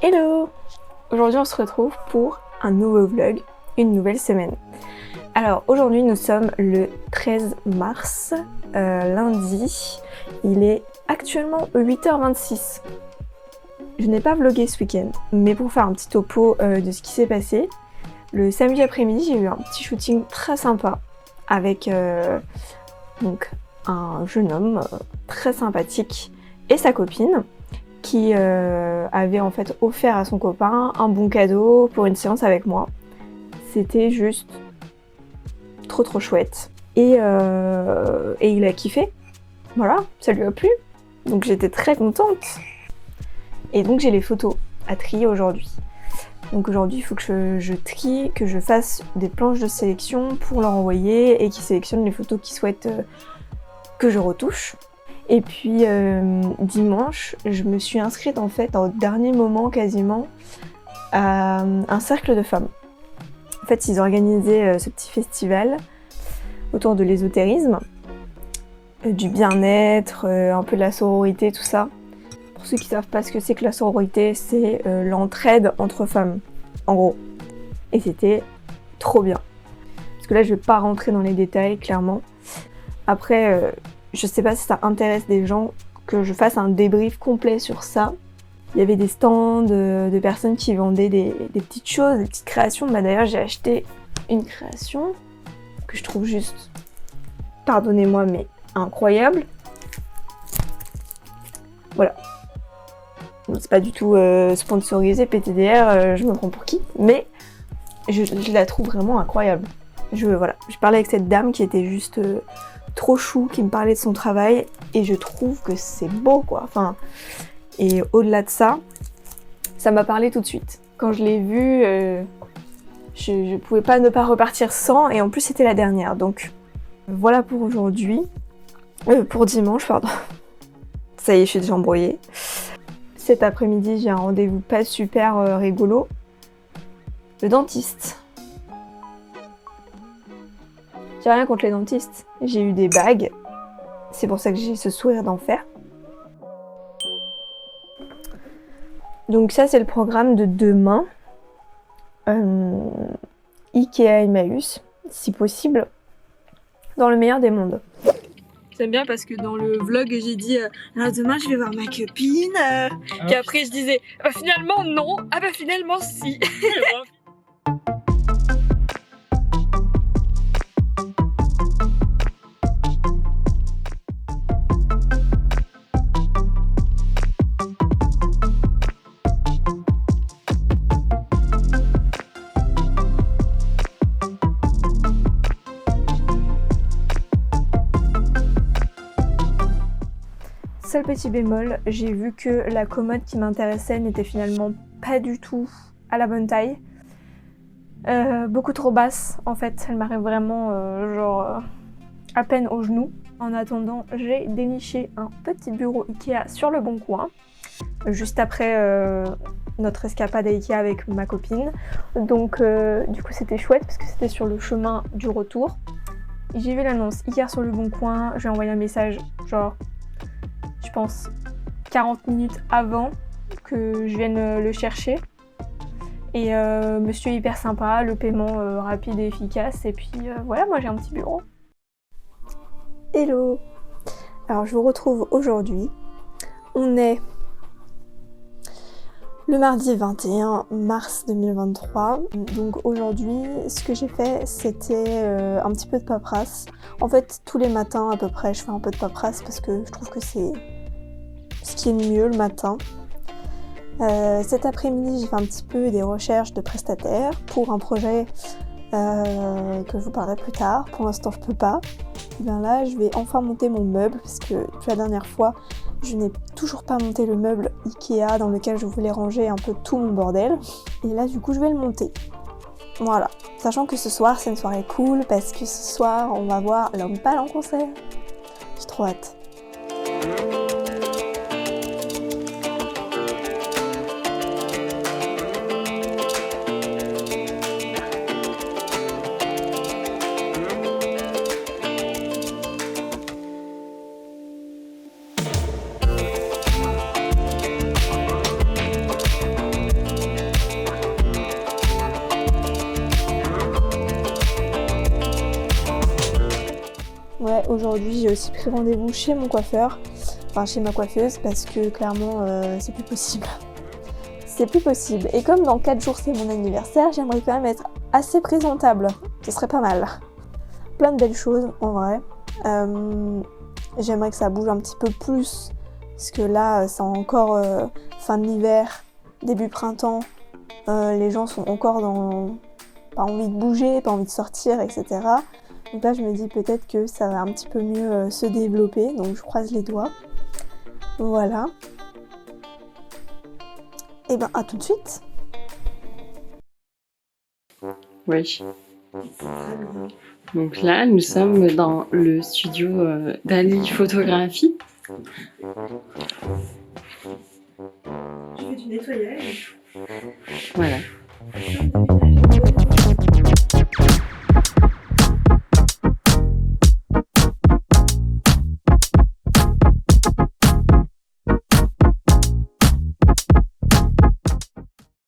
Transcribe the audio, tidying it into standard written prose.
Hello! Aujourd'hui on se retrouve pour un nouveau vlog, une nouvelle semaine. Alors aujourd'hui nous sommes le 13 mars, lundi, il est actuellement 8h26. Je n'ai pas vlogué ce week-end, mais pour faire un petit topo de ce qui s'est passé, le samedi après-midi j'ai eu un petit shooting très sympa avec donc un jeune homme très sympathique et sa copine qui avait en fait offert à son copain un bon cadeau pour une séance avec moi. C'était juste trop chouette et il a kiffé, voilà, ça lui a plu, donc j'étais très contente. Et donc j'ai les photos à trier aujourd'hui. Donc aujourd'hui il faut que je trie, que je fasse des planches de sélection pour leur envoyer et qu'ils sélectionnent les photos qu'ils souhaitent que je retouche. Et puis dimanche, je me suis inscrite en fait au dernier moment quasiment à un cercle de femmes. En fait ils organisaient ce petit festival autour de l'ésotérisme, du bien-être, un peu de la sororité, tout ça. Pour ceux qui savent pas ce que c'est que la sororité, c'est l'entraide entre femmes, en gros. Et c'était trop bien. Parce que là je vais pas rentrer dans les détails clairement. Après je sais pas si ça intéresse des gens que je fasse un débrief complet sur ça. Il y avait des stands de personnes qui vendaient des petites choses, des petites créations. Bah d'ailleurs j'ai acheté une création que je trouve juste, pardonnez-moi mais incroyable. Voilà. C'est pas du tout sponsorisé PTDR, je me prends pour qui, mais je la trouve vraiment incroyable. Voilà. Je parlais avec cette dame qui était juste trop chou, qui me parlait de son travail et je trouve que c'est beau quoi. Enfin, et au-delà de ça, ça m'a parlé tout de suite. Quand je l'ai vue, je pouvais pas ne pas repartir sans, et en plus c'était la dernière. Donc voilà pour aujourd'hui, pour dimanche pardon. Ça y est, je suis déjà embrouillée. Cet après-midi j'ai un rendez-vous pas super rigolo. Le dentiste. J'ai rien contre les dentistes, j'ai eu des bagues, c'est pour ça que j'ai ce sourire d'enfer. Donc ça c'est le programme de demain. Ikea Emmaüs, si possible, dans le meilleur des mondes. J'aime bien parce que dans le vlog j'ai dit alors demain je vais voir ma copine, puis après je disais bah finalement non, ah bah finalement si. Seul petit bémol, j'ai vu que la commode qui m'intéressait n'était finalement pas du tout à la bonne taille. Beaucoup trop basse en fait, elle m'arrive vraiment à peine au genou. En attendant, j'ai déniché un petit bureau Ikea sur le bon coin, juste après notre escapade à Ikea avec ma copine. Donc du coup c'était chouette parce que c'était sur le chemin du retour. J'ai vu l'annonce Ikea sur le bon coin, j'ai envoyé un message genre je pense 40 minutes avant que je vienne le chercher. Et monsieur hyper sympa, le paiement rapide et efficace. Et puis voilà, moi j'ai un petit bureau. Hello! Alors je vous retrouve aujourd'hui. On est le mardi 21 mars 2023. Donc aujourd'hui, ce que j'ai fait, c'était un petit peu de paperasse. En fait, tous les matins à peu près, je fais un peu de paperasse parce que je trouve que c'est ce qui est le mieux le matin. Cet après-midi, j'ai fait un petit peu des recherches de prestataires pour un projet que je vous parlerai plus tard. Pour l'instant, je peux pas. Et bien là, je vais enfin monter mon meuble parce que depuis la dernière fois, je n'ai toujours pas monté le meuble Ikea dans lequel je voulais ranger un peu tout mon bordel. Et là, du coup, je vais le monter. Voilà. Sachant que ce soir, c'est une soirée cool parce que ce soir, on va voir L'Homme Pâle en concert. J'ai trop hâte. aujourd'hui j'ai aussi pris rendez-vous chez mon coiffeur, enfin chez ma coiffeuse, parce que clairement c'est plus possible. C'est plus possible. Et comme dans 4 jours c'est mon anniversaire, j'aimerais quand même être assez présentable. Ce serait pas mal. Plein de belles choses en vrai. J'aimerais que ça bouge un petit peu plus, parce que là c'est encore fin de l'hiver, début printemps. Les gens sont encore dans pas envie de bouger, pas envie de sortir, etc. Donc là je me dis peut-être que ça va un petit peu mieux se développer, donc je croise les doigts. Voilà. Et ben à tout de suite. Oui. Donc là, nous sommes dans le studio d'Ali Photographie. Je fais du nettoyage. Voilà. Plein de ménage.